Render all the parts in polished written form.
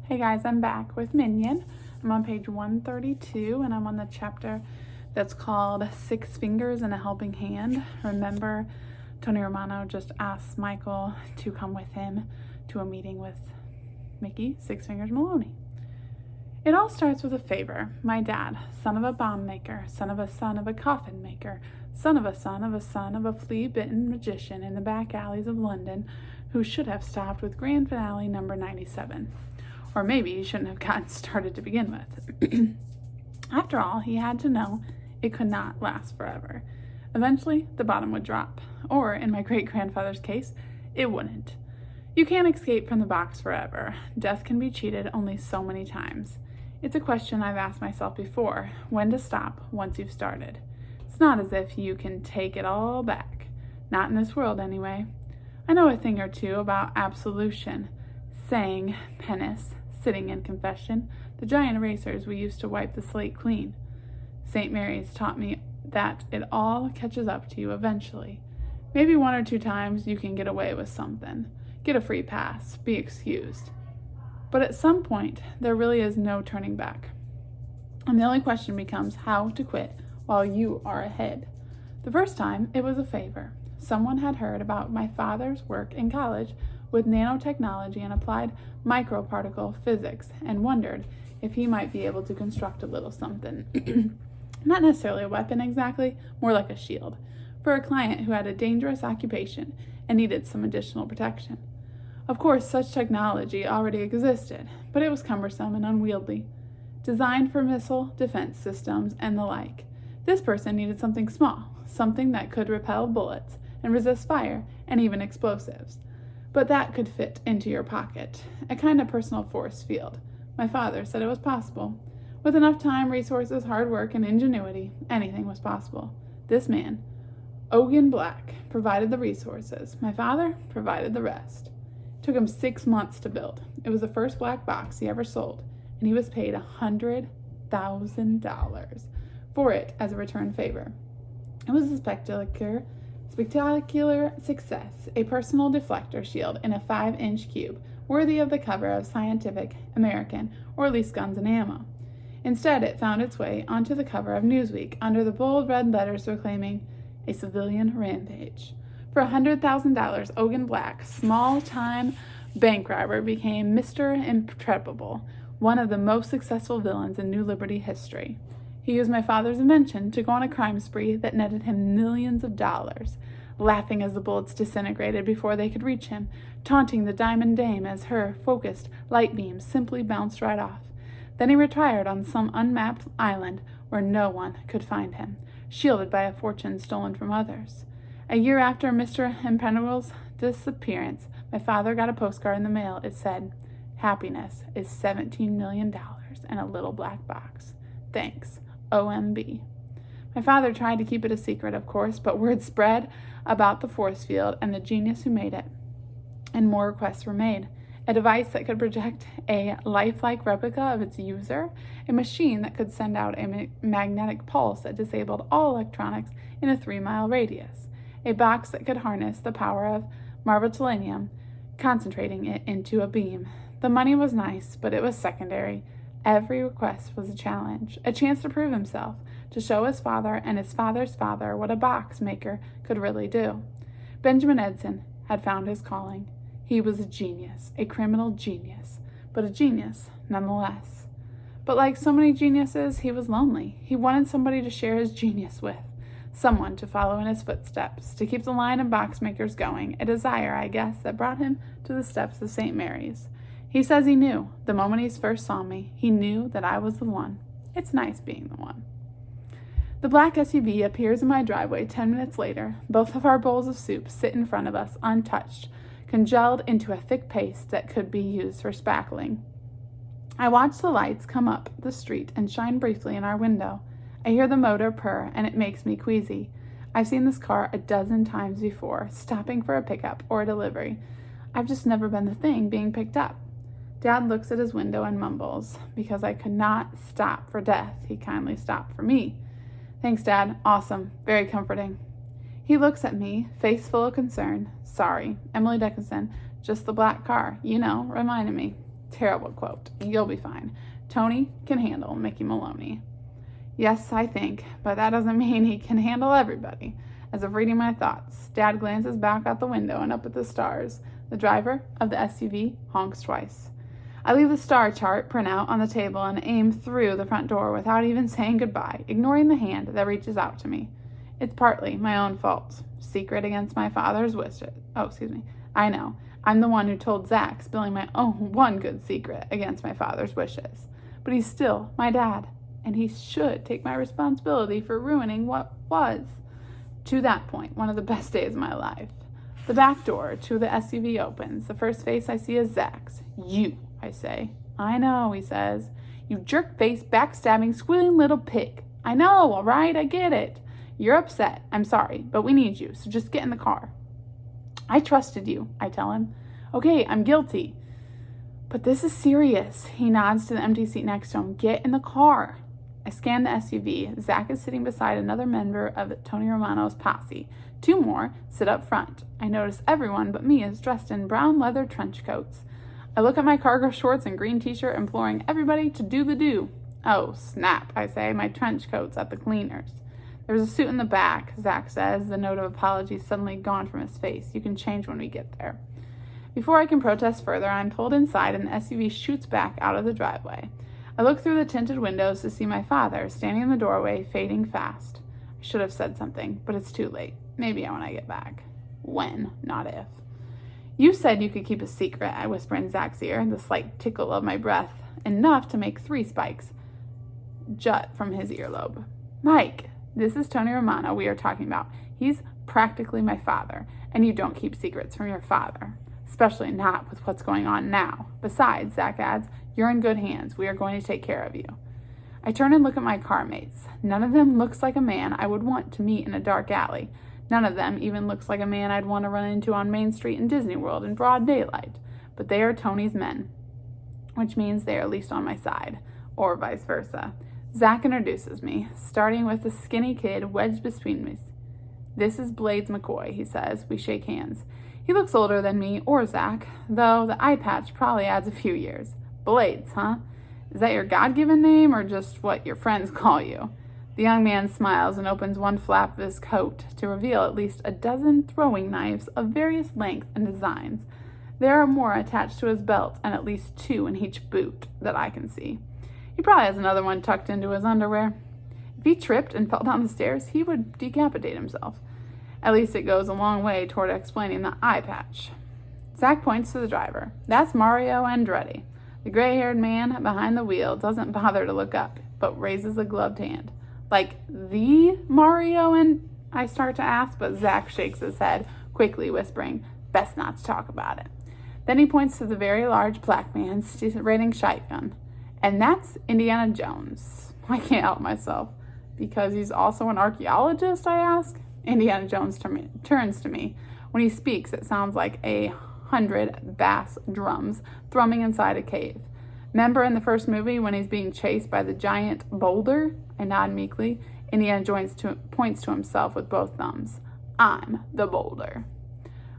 Hey guys, I'm back with Minion. I'm on page 132 and I'm on the chapter that's called Six Fingers and a Helping Hand. Remember, Tony Romano just asked Michael to come with him to a meeting with Mickey, Six Fingers Maloney. It all starts with a favor. My dad, son of a bomb maker, son of a coffin maker, son of a son of a son of a flea-bitten magician in the back alleys of London who should have stopped with grand finale number 97. Or maybe he shouldn't have gotten started to begin with. After all, he had to know it could not last forever. Eventually, the bottom would drop. Or, in my great-grandfather's case, it wouldn't. You can't escape from the box forever. Death can be cheated only so many times. It's a question I've asked myself before, when to stop once you've started. It's not as if you can take it all back. Not in this world, anyway. I know a thing or two about absolution, saying penance, sitting in confession, the giant erasers we used to wipe the slate clean. St. Mary's taught me that it all catches up to you eventually. Maybe one or two times you can get away with something, get a free pass, be excused. But at some point, there really is no turning back. And the only question becomes how to quit while you are ahead. The first time, it was a favor. Someone had heard about my father's work in college with nanotechnology and applied microparticle physics and wondered if he might be able to construct a little something. Not necessarily a weapon exactly, more like a shield, for a client who had a dangerous occupation and needed some additional protection. Of course, such technology already existed, but it was cumbersome and unwieldy, designed for missile defense systems and the like. This person needed something small, something that could repel bullets and resist fire and even explosives. But that could fit into your pocket, a kind of personal force field. My father said it was possible. With enough time, resources, hard work, and ingenuity, anything was possible. This man, Ogan Black, provided the resources. My father provided the rest. It took him 6 months to build. It was the first black box he ever sold, and he was paid $100,000 for it as a return favor. It was a spectacular success, a personal deflector shield in a 5-inch cube, worthy of the cover of Scientific American, or at least Guns and Ammo. Instead, it found its way onto the cover of Newsweek under the bold red letters proclaiming, "A civilian rampage." For $100,000, Ogan Black, small-time bank robber, became Mr. Impeccable, one of the most successful villains in New Liberty history. He used my father's invention to go on a crime spree that netted him millions of dollars, laughing as the bullets disintegrated before they could reach him, taunting the Diamond Dame as her focused light beams simply bounced right off. Then he retired on some unmapped island where no one could find him, shielded by a fortune stolen from others. A year after Mr. Impeccable's disappearance, my father got a postcard in the mail. It said, "Happiness is $17 million in a little black box. Thanks. OMB." My father tried to keep it a secret, of course, but word spread about the force field and the genius who made it, and more requests were made. A device that could project a lifelike replica of its user, a machine that could send out a magnetic pulse that disabled all electronics in a 3-mile radius, a box that could harness the power of marveltellinium, concentrating it into a beam. The money was nice, but it was secondary. Every request was a challenge, a chance to prove himself, to show his father and his father's father what a box maker could really do. Benjamin Edson had found his calling. He was a genius, a criminal genius, but a genius nonetheless. But like so many geniuses, he was lonely. He wanted somebody to share his genius with, someone to follow in his footsteps, to keep the line of box makers going, a desire, I guess, that brought him to the steps of St. Mary's. He says he knew, the moment he first saw me, he knew that I was the one. It's nice being the one. The black SUV appears in my driveway 10 minutes later. Both of our bowls of soup sit in front of us, untouched, congealed into a thick paste that could be used for spackling. I watch the lights come up the street and shine briefly in our window. I hear the motor purr, and it makes me queasy. I've seen this car a dozen times before, stopping for a pickup or a delivery. I've just never been the thing being picked up. Dad looks at his window and mumbles, "Because I could not stop for death, he kindly stopped for me." "Thanks, Dad. Awesome. Very comforting." He looks at me, face full of concern. "Sorry, Emily Dickinson, just the black car, reminded me." Terrible quote. You'll be fine. Tony can handle Mickey Maloney. Yes, I think, but that doesn't mean he can handle everybody. As if reading my thoughts, Dad glances back out the window and up at the stars. The driver of the SUV honks twice. I leave the star chart printout on the table and aim through the front door without even saying goodbye, ignoring the hand that reaches out to me. It's partly my own fault. Secret against my father's wishes. I know. I'm the one who told Zach, spilling my own one good secret against my father's wishes. But he's still my dad, and he should take my responsibility for ruining what was, to that point, one of the best days of my life. The back door to the SUV opens. The first face I see is Zach's. You, I say. I know, he says. You jerk-faced, backstabbing, squealing little pig. I know, all right, I get it. You're upset. I'm sorry, but we need you, so just get in the car. I trusted you, I tell him. Okay, I'm guilty. But this is serious. He nods to the empty seat next to him. Get in the car. I scan the SUV. Zach is sitting beside another member of Tony Romano's posse. Two more sit up front. I notice everyone but me is dressed in brown leather trench coats. I look at my cargo shorts and green t-shirt, imploring everybody to do the do. Oh, snap, I say. My trench coat's at the cleaners. There's a suit in the back, Zach says, the note of apology suddenly gone from his face. You can change when we get there. Before I can protest further, I'm pulled inside and the SUV shoots back out of the driveway. I look through the tinted windows to see my father standing in the doorway, fading fast. I should have said something, but it's too late. Maybe when I get back. When, not if. You said you could keep a secret, I whisper in Zach's ear, the slight tickle of my breath, enough to make 3 spikes jut from his earlobe. Mike, this is Tony Romano we are talking about. He's practically my father, and you don't keep secrets from your father, especially not with what's going on now. Besides, Zach adds, you're in good hands. We are going to take care of you. I turn and look at my car mates. None of them looks like a man I would want to meet in a dark alley. None of them even looks like a man I'd want to run into on Main Street in Disney World in broad daylight. But they are Tony's men, which means they are at least on my side, or vice versa. Zach introduces me, starting with the skinny kid wedged between me. This is Blades McCoy, he says. We shake hands. He looks older than me or Zach, though the eye patch probably adds a few years. Blades, huh? Is that your God-given name or just what your friends call you? The young man smiles and opens one flap of his coat to reveal at least a dozen throwing knives of various lengths and designs. There are more attached to his belt and at least 2 in each boot that I can see. He probably has another one tucked into his underwear. If he tripped and fell down the stairs, he would decapitate himself. At least it goes a long way toward explaining the eye patch. Zach points to the driver. That's Mario Andretti. The gray-haired man behind the wheel doesn't bother to look up, but raises a gloved hand. Like the Mario and I start to ask, but Zach shakes his head, quickly whispering, best not to talk about it. Then he points to the very large black man raiding shotgun. And that's Indiana Jones. I can't help myself. Because he's also an archaeologist, I ask? Indiana Jones turns to me. When he speaks, it sounds like 100 bass drums thrumming inside a cave. Remember in the first movie when he's being chased by the giant boulder? I nod meekly. Indiana points to himself with both thumbs. I'm the boulder.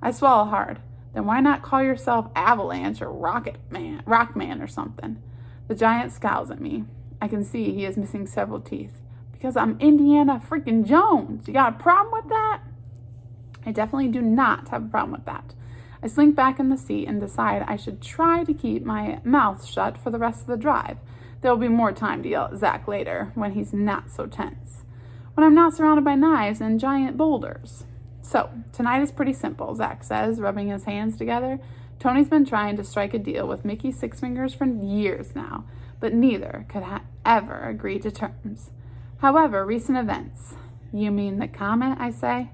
I swallow hard. Then why not call yourself Avalanche or Rockman or something? The giant scowls at me. I can see he is missing several teeth. Because I'm Indiana freaking Jones. You got a problem with that? I definitely do not have a problem with that. I slink back in the seat and decide I should try to keep my mouth shut for the rest of the drive. There will be more time to yell at Zach later when he's not so tense. When I'm not surrounded by knives and giant boulders. So, tonight is pretty simple, Zach says, rubbing his hands together. Tony's been trying to strike a deal with Mickey Six Fingers for years now, but neither could ever agree to terms. However, recent events. You mean the comment, I say?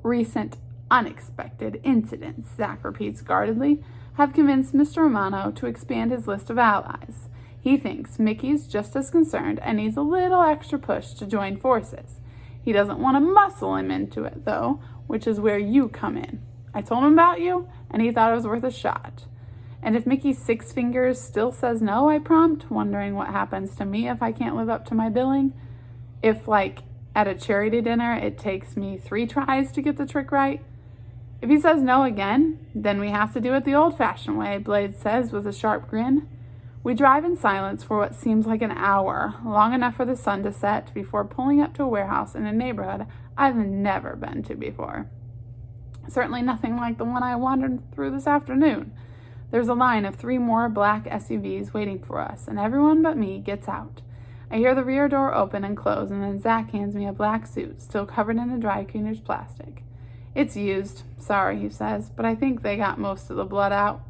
Recent, unexpected incidents, Zach repeats guardedly, have convinced Mr. Romano to expand his list of allies. He thinks Mickey's just as concerned and needs a little extra push to join forces. He doesn't want to muscle him into it, though, which is where you come in. I told him about you, and he thought it was worth a shot. And if Mickey Six Fingers still says no, I prompt, wondering what happens to me if I can't live up to my billing. If, like, at a charity dinner, it takes me 3 tries to get the trick right. If he says no again, then we have to do it the old-fashioned way, Blades says with a sharp grin. We drive in silence for what seems like an hour, long enough for the sun to set, before pulling up to a warehouse in a neighborhood I've never been to before. Certainly nothing like the one I wandered through this afternoon. There's a line of 3 more black SUVs waiting for us, and everyone but me gets out. I hear the rear door open and close, and then Zach hands me a black suit, still covered in the dry cleaner's plastic. It's used. Sorry, he says, but I think they got most of the blood out.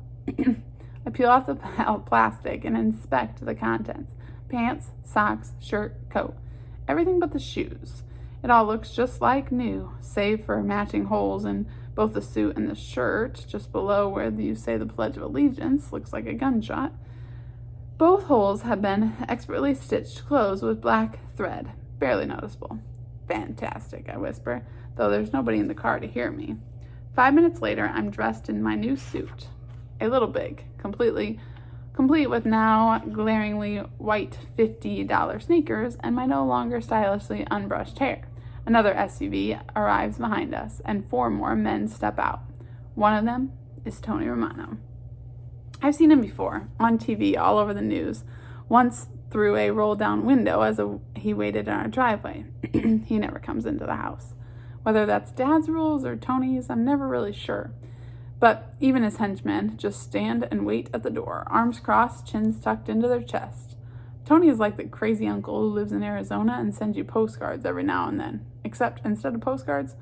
I peel off the plastic and inspect the contents. Pants, socks, shirt, coat. Everything but the shoes. It all looks just like new, save for matching holes in both the suit and the shirt, just below where you say the Pledge of Allegiance, looks like a gunshot. Both holes have been expertly stitched closed with black thread, barely noticeable. Fantastic, I whisper, though there's nobody in the car to hear me. 5 minutes later, I'm dressed in my new suit. A little big, complete with now glaringly white $50 sneakers and my no longer stylishly unbrushed hair. Another SUV arrives behind us, and 4 more men step out. One of them is Tony Romano. I've seen him before, on TV, all over the news, once through a roll-down window as he waited in our driveway. He never comes into the house. Whether that's Dad's rules or Tony's, I'm never really sure. But even his henchmen just stand and wait at the door, arms crossed, chins tucked into their chest. Tony is like the crazy uncle who lives in Arizona and sends you postcards every now and then. Except instead of postcards,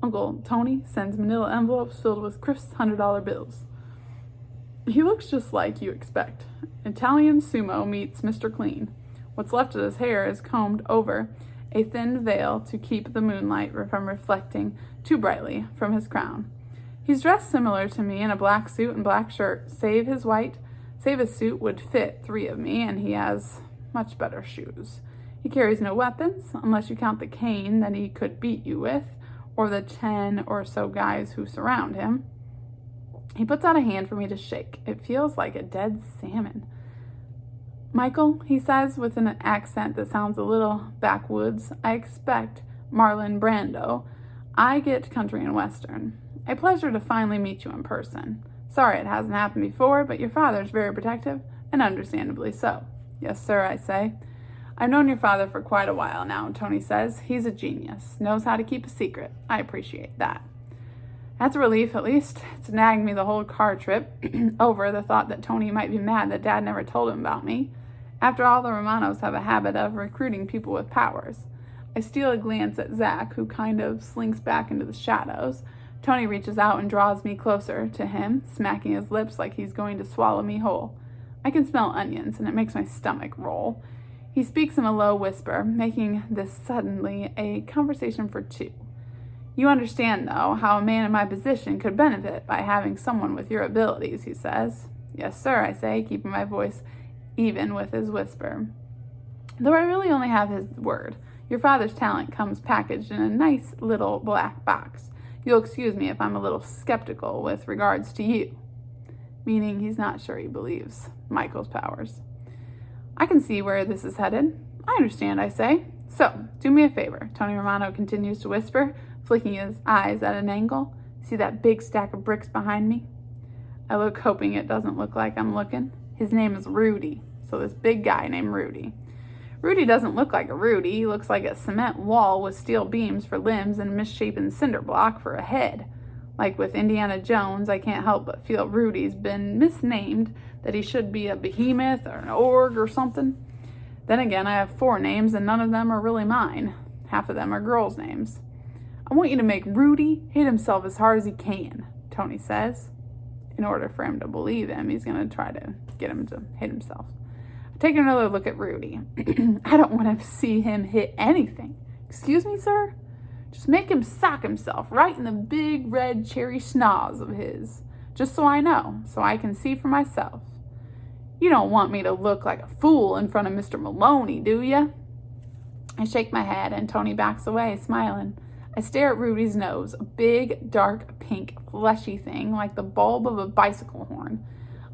Uncle Tony sends manila envelopes filled with crisp $100 bills. He looks just like you expect. Italian sumo meets Mr. Clean. What's left of his hair is combed over a thin veil to keep the moonlight from reflecting too brightly from his crown. He's dressed similar to me in a black suit and black shirt, save his suit would fit 3 of me, and he has much better shoes. He carries no weapons, unless you count the cane that he could beat you with, or the 10 or so guys who surround him. He puts out a hand for me to shake. It feels like a dead salmon. Michael, he says with an accent that sounds a little backwoods, I expect Marlon Brando. I get country and western. A pleasure to finally meet you in person. Sorry it hasn't happened before, but your father's very protective, and understandably so. Yes, sir, I say. I've known your father for quite a while now, Tony says. He's a genius, knows how to keep a secret. I appreciate that. That's a relief, at least. It's nagged me the whole car trip over the thought that Tony might be mad that Dad never told him about me. After all, the Romanos have a habit of recruiting people with powers. I steal a glance at Zach, who kind of slinks back into the shadows. Tony reaches out and draws me closer to him, smacking his lips like he's going to swallow me whole. I can smell onions, and it makes my stomach roll. He speaks in a low whisper, making this suddenly a conversation for 2. You understand, though, how a man in my position could benefit by having someone with your abilities, he says. Yes, sir, I say, keeping my voice even with his whisper. Though I really only have his word. Your father's talent comes packaged in a nice little black box. You'll excuse me if I'm a little skeptical with regards to you. Meaning he's not sure he believes Michael's powers. I can see where this is headed. I understand, I say. So, do me a favor, Tony Romano continues to whisper, flicking his eyes at an angle. See that big stack of bricks behind me? I look, hoping it doesn't look like I'm looking. His name is Rudy, so this big guy named Rudy. Rudy doesn't look like a Rudy. He looks like a cement wall with steel beams for limbs and a misshapen cinder block for a head. Like with Indiana Jones, I can't help but feel Rudy's been misnamed, that he should be a behemoth or an orc or something. Then again, I have 4 names and none of them are really mine. Half of them are girls' names. I want you to make Rudy hit himself as hard as he can, Tony says. In order for him to believe him, he's going to try to get him to hit himself. I take another look at Rudy. I don't want to see him hit anything. Excuse me, sir? Just make him sock himself right in the big red cherry schnoz of his. Just so I know, so I can see for myself. You don't want me to look like a fool in front of Mr. Maloney, do ya? I shake my head and Tony backs away, smiling. I stare at Rudy's nose, a big, dark, pink, fleshy thing like the bulb of a bicycle horn.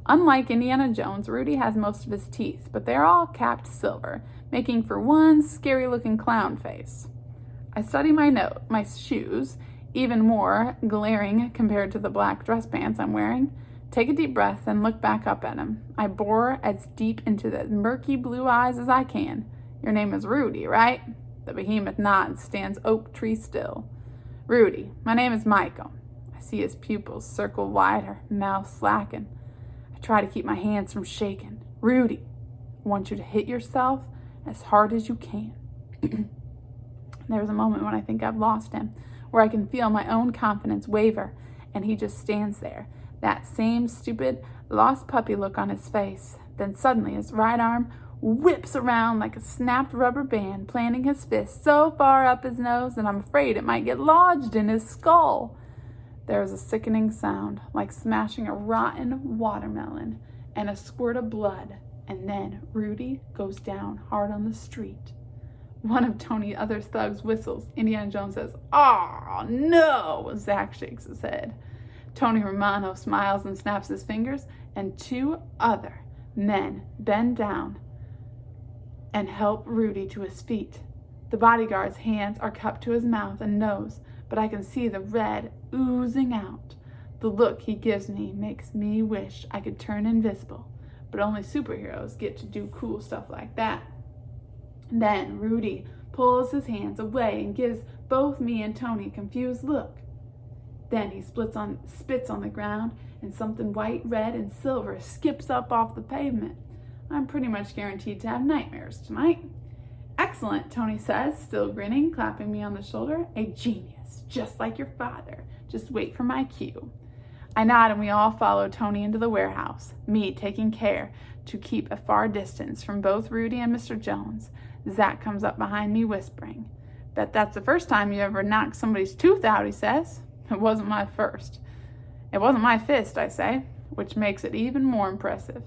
Unlike Indiana Jones, Rudy has most of his teeth, but they're all capped silver, making for one scary-looking clown face. I study my shoes, even more glaring compared to the black dress pants I'm wearing. Take a deep breath and look back up at him. I bore as deep into the murky blue eyes as I can. Your name is Rudy, right? The behemoth nods, stands oak tree still. Rudy, my name is Michael. I see his pupils circle wider, mouth slacken. I try to keep my hands from shaking. Rudy, I want you to hit yourself as hard as you can. There's a moment when I think I've lost him, where I can feel my own confidence waver, and he just stands there, that same stupid, lost puppy look on his face. Then suddenly his right arm whips around like a snapped rubber band, planting his fist so far up his nose that I'm afraid it might get lodged in his skull. There is a sickening sound, like smashing a rotten watermelon, and a squirt of blood, and then Rudy goes down hard on the street. One of Tony's other thugs whistles. Indiana Jones says, "Oh, no!" Zach shakes his head. Tony Romano smiles and snaps his fingers, and two other men bend down and help Rudy to his feet. The bodyguard's hands are cupped to his mouth and nose, but I can see the red oozing out. The look he gives me makes me wish I could turn invisible, but only superheroes get to do cool stuff like that. Then Rudy pulls his hands away and gives both me and Tony a confused look. Then he spits on the ground, and something white, red, and silver skips up off the pavement. I'm pretty much guaranteed to have nightmares tonight. Excellent, Tony says, still grinning, clapping me on the shoulder. A genius, just like your father. Just wait for my cue. I nod and we all follow Tony into the warehouse, me taking care to keep a far distance from both Rudy and Mr. Jones. Zach comes up behind me whispering. Bet that's the first time you ever knocked somebody's tooth out, he says. It wasn't my first. It wasn't my fist, I say, which makes it even more impressive.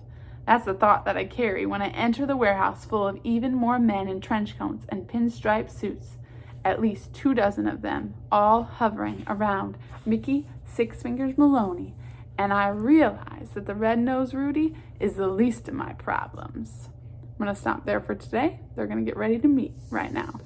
That's the thought that I carry when I enter the warehouse full of even more men in trench coats and pinstripe suits. At least 24 of them, all hovering around Mickey Six Fingers Maloney, and I realize that the red-nosed Rudy is the least of my problems. I'm going to stop there for today. They're going to get ready to meet right now.